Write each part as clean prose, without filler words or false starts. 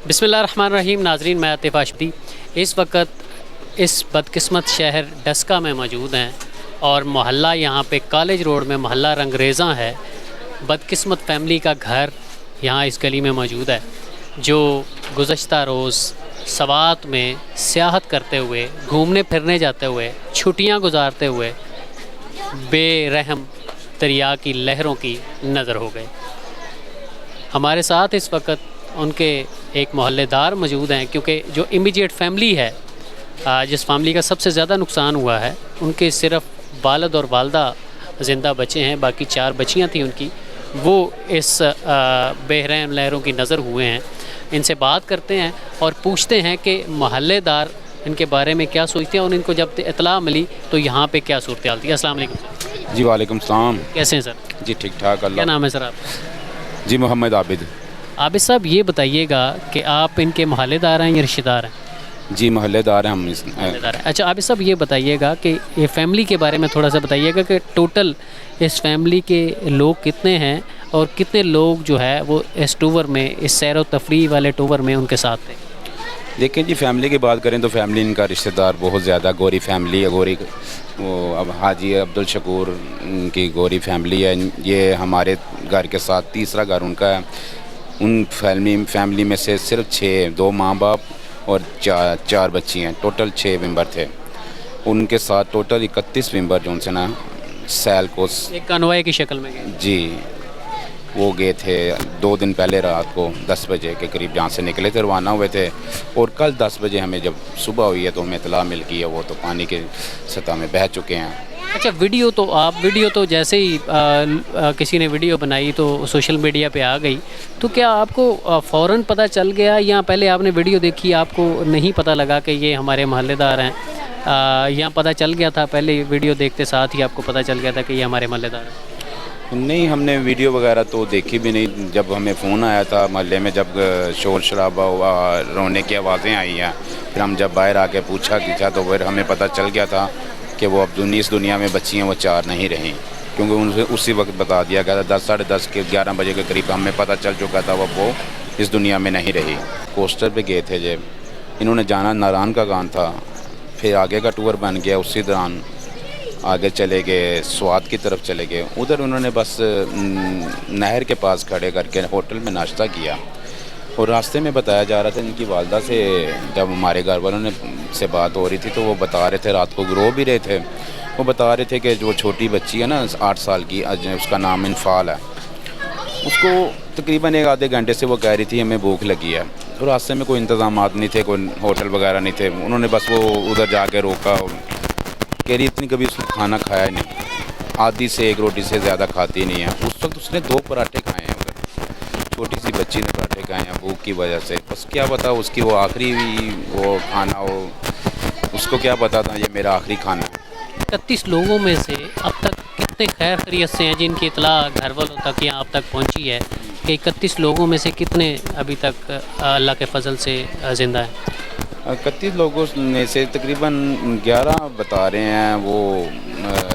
بسم اللہ الرحمن الرحیم. ناظرین، میں عاطف ہاشمی اس وقت اس بدقسمت شہر ڈسکا میں موجود ہیں اور محلہ یہاں پہ کالج روڈ میں محلہ رنگریزاں ہے. بدقسمت فیملی کا گھر یہاں اس گلی میں موجود ہے جو گزشتہ روز سوات میں سیاحت کرتے ہوئے، گھومنے پھرنے جاتے ہوئے، چھٹیاں گزارتے ہوئے بے رحم دریا کی لہروں کی نظر ہو گئے. ہمارے ساتھ اس وقت ان کے ایک محلے دار موجود ہیں، کیونکہ جو امیجیٹ فیملی ہے، جس فیملی کا سب سے زیادہ نقصان ہوا ہے، ان کے صرف والد اور والدہ زندہ بچے ہیں، باقی 4 بچیاں تھیں ان کی، وہ اس بے رحم لہروں کی نظر ہوئے ہیں. ان سے بات کرتے ہیں اور پوچھتے ہیں کہ محلے دار ان کے بارے میں کیا سوچتے ہیں اور ان کو جب اطلاع ملی تو یہاں پہ کیا صورتحال تھی. السلام علیکم. جی وعلیکم السلام. کیسے ہیں سر؟ جی ٹھیک ٹھاک. اللہ. کیا نام ہے سر آپ؟ جی محمد عابد. عابد صاحب، یہ بتائیے گا کہ آپ ان کے محلے دار ہیں یا رشتہ دار ہیں؟ جی محلے دار ہیں ہم. محلے دار ہیں. اچھا عابد صاحب، یہ بتائیے گا کہ یہ فیملی کے بارے میں تھوڑا سا بتائیے گا کہ ٹوٹل اس فیملی کے لوگ کتنے ہیں اور کتنے لوگ جو ہے وہ اس ٹور میں، اس سیر و تفریح والے ٹور میں ان کے ساتھ تھے؟ دیکھیں جی، فیملی کی بات کریں تو فیملی ان کا رشتہ دار بہت زیادہ گوری فیملی ہے. گوری وہ اب حاجی عبدالشکور کی گوری فیملی ہے. یہ ہمارے گھر کے ساتھ تیسرا گھر ان کا ہے. ان فیملی میں سے صرف 2 ماں باپ اور 4 بچی ہیں. ٹوٹل 6 ممبر تھے. ان کے ساتھ ٹوٹل 31 ممبر جو ان سے نا سیل کو ایک کنوائے کی شکل میں گئے. جی وہ گئے تھے 2 دن پہلے رات کو 10 بجے کے قریب جہاں سے نکلے تھے، روانہ ہوئے تھے. اور کل 10 بجے ہمیں جب صبح ہوئی ہے تو ہمیں اطلاع مل گئی ہے وہ تو پانی کے سطح میں بہہ چکے ہیں. اچھا، ویڈیو تو جیسے ہی کسی نے ویڈیو بنائی تو سوشل میڈیا پہ آ گئی، تو کیا آپ کو فوراً پتہ چل گیا یا پہلے آپ نے ویڈیو دیکھی آپ کو نہیں پتہ لگا کہ یہ ہمارے محلے دار ہیں، یا پتہ چل گیا تھا پہلے ویڈیو دیکھتے ساتھ ہی آپ کو پتہ چل گیا تھا کہ یہ ہمارے محلے دار ہیں؟ نہیں، ہم نے ویڈیو وغیرہ تو دیکھی بھی نہیں. جب ہمیں فون آیا تھا محلے میں، جب شور شرابہ ہوا، رونے کی آوازیں آئی ہیں، پھر ہم جب باہر آ کے پوچھا کیا تو پھر ہمیں پتہ چل گیا تھا کہ وہ اب اس دنیا میں بچی ہیں، وہ 4 نہیں رہیں. کیونکہ ان سے اسی وقت بتا دیا گیا تھا 10 ساڑھے 10 کے 11 بجے کے قریب ہمیں پتہ چل چکا تھا وہ اس دنیا میں نہیں رہی. کوسٹر پہ گئے تھے جب انہوں نے جانا ناران کا گان تھا، پھر آگے کا ٹور بن گیا. اسی دوران آگے چلے گئے، سوات کی طرف چلے گئے. ادھر انہوں نے بس نہر کے پاس کھڑے کر کے ہوٹل میں ناشتہ کیا. اور راستے میں بتایا جا رہا تھا ان کی والدہ سے، جب ہمارے گھر والوں سے بات ہو رہی تھی تو وہ بتا رہے تھے، رات کو رو بھی رہے تھے. وہ بتا رہے تھے کہ جو چھوٹی بچی ہے نا 8 سال کی، اس کا نام انفال ہے، اس کو تقریباً 1 آدھے گھنٹے سے وہ کہہ رہی تھی ہمیں بھوک لگی ہے. تو راستے میں کوئی انتظامات نہیں تھے، کوئی ہوٹل وغیرہ نہیں تھے. انہوں نے بس وہ ادھر جا کے روکا. کہہ رہی اتنی کبھی اس نے کھانا کھایا نہیں، آدھی سے 1 روٹی سے زیادہ کھاتی نہیں ہے. اس وقت اس نے 2 پراٹھے کھائے ہیں. چھوٹی سی بچی نے پراٹھے کھائے ہیں بھوک کی وجہ سے. بس کیا پتا اس کی وہ آخری وہ کھانا ہو، اس کو کیا پتا تھا یہ میرا آخری کھانا ہے. 31 لوگوں میں سے اب تک کتنے خیر خیریت سے ہیں جن کی اطلاع گھر والوں تک یا اب تک پہنچی ہے کہ 31 لوگوں میں سے کتنے ابھی تک اللہ کے فضل سے زندہ ہیں؟ 31 لوگوں میں سے تقریباً 11 بتا رہے ہیں وہ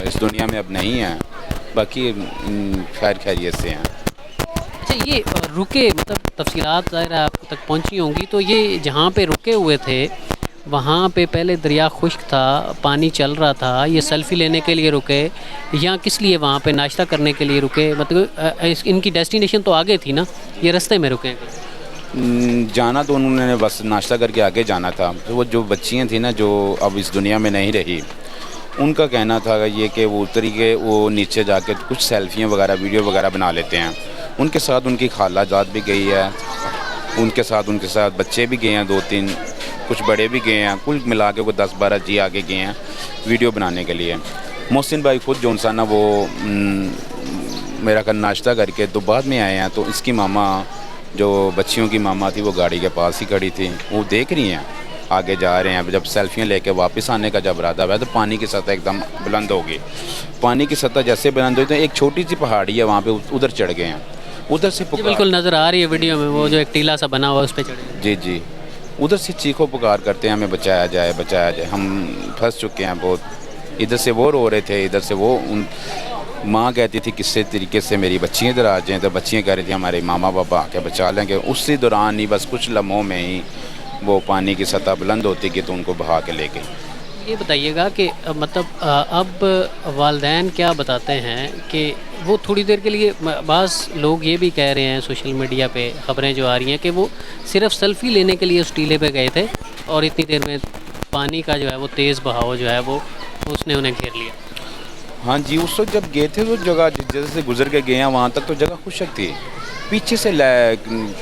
اس دنیا میں اب نہیں ہیں، باقی خیر خیریت سے ہیں. اچھا، یہ رکے مطلب تفصیلات ظاہر آپ تک پہنچی ہوں گی، تو یہ جہاں پہ رکے ہوئے تھے وہاں پہ پہلے دریا خشک تھا، پانی چل رہا تھا، یہ سیلفی لینے کے لیے رکے یا کس لیے وہاں پہ ناشتہ کرنے کے لیے رکے؟ مطلب ان کی ڈیسٹینیشن تو آگے تھی نا، یہ رستے میں رکے ہیں؟ جانا تو انہوں نے بس ناشتہ کر کے آگے جانا تھا. وہ جو بچیاں تھیں نا جو اب اس دنیا میں نہیں رہی، ان کا کہنا تھا یہ کہ وہ اتری کے وہ نیچے جا کے کچھ سیلفیاں وغیرہ ویڈیو وغیرہ بنا لیتے ہیں. ان کے ساتھ ان کی خالہ جات بھی گئی ہے، ان کے ساتھ بچے بھی گئے ہیں 2-3، کچھ بڑے بھی گئے ہیں. کل ملا کے وہ 10-12 جی آگے گئے ہیں ویڈیو بنانے کے لیے. محسن بھائی خود جو انسان نا وہ میرا ناشتہ کر کے تو بعد میں آئے ہیں. تو اس کی ماما جو بچیوں کی ماما تھی وہ گاڑی کے پاس ہی کھڑی تھی، وہ دیکھ رہی ہیں آگے جا رہے ہیں. جب سیلفیاں لے کے واپس آنے کا جب ارادہ ہوا تو پانی کی سطح ایک دم بلند ہوگی. پانی کی سطح جیسے بلند ہوئی تو ایک چھوٹی سی پہاڑی ہے وہاں پہ ادھر چڑھ گئے ہیں. ادھر سے بالکل نظر آ رہی ہے ویڈیو میں، وہ جو ایک ٹیلا سا بنا ہوا اس پہ چڑھے. جی ادھر سے چیخو پکار کرتے ہیں ہمیں بچایا جائے بچایا جائے. ہم پھنس چکے ہیں بہت. ادھر سے وہ رو رہے تھے، ادھر سے وہ ماں کہتی تھی کس سے طریقے سے میری بچیاں ادھر آ جائیں، تو بچیاں کہہ رہی تھیں ہمارے ماما پاپا آ کے بچا لیں گے. اسی دوران ہی بس کچھ لمحوں میں ہی وہ پانی کی سطح بلند ہوتی گئی تو ان کو بہا کے لے گئی. یہ بتائیے گا کہ مطلب اب والدین کیا بتاتے ہیں کہ وہ تھوڑی دیر کے لیے، بعض لوگ یہ بھی کہہ رہے ہیں سوشل میڈیا پہ خبریں جو آ رہی ہیں کہ وہ صرف سیلفی لینے کے لیے اس ٹیلے پہ گئے تھے اور اتنی دیر میں پانی کا جو ہے وہ تیز بہاؤ جو ہے وہ اس نے انہیں گھیر لیا. ہاں جی، اس وقت جب گئے تھے تو جگہ جیسے گزر کے گئے ہیں وہاں تک تو جگہ خشک تھی. پیچھے سے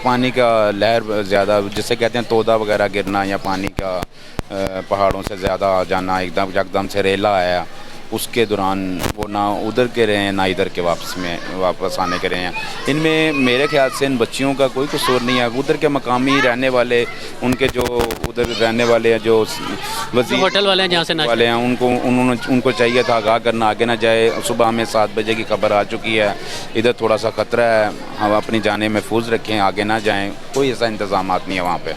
پانی کا لہر زیادہ، جسے کہتے ہیں تودا وغیرہ گرنا یا پانی کا پہاڑوں سے زیادہ آ جانا، یکدم سے ریلا آیا. اس کے دوران وہ نہ ادھر کے رہے ہیں نہ ادھر کے واپس آنے کے رہے ہیں. ان میں میرے خیال سے ان بچیوں کا کوئی قصور نہیں ہے. ادھر کے مقامی رہنے والے، ان کے جو ادھر رہنے والے ہیں، جو ہوٹل والے ہیں جہاں سے والے ہیں، ان کو چاہیے تھا آگاہ کرنا، آگے نہ جائے. صبح ہمیں 7 بجے کی خبر آ چکی ہے، ادھر تھوڑا سا خطرہ ہے، ہم اپنی جانیں محفوظ رکھیں، آگے نہ جائیں. کوئی ایسا انتظامات نہیں ہے وہاں پہ.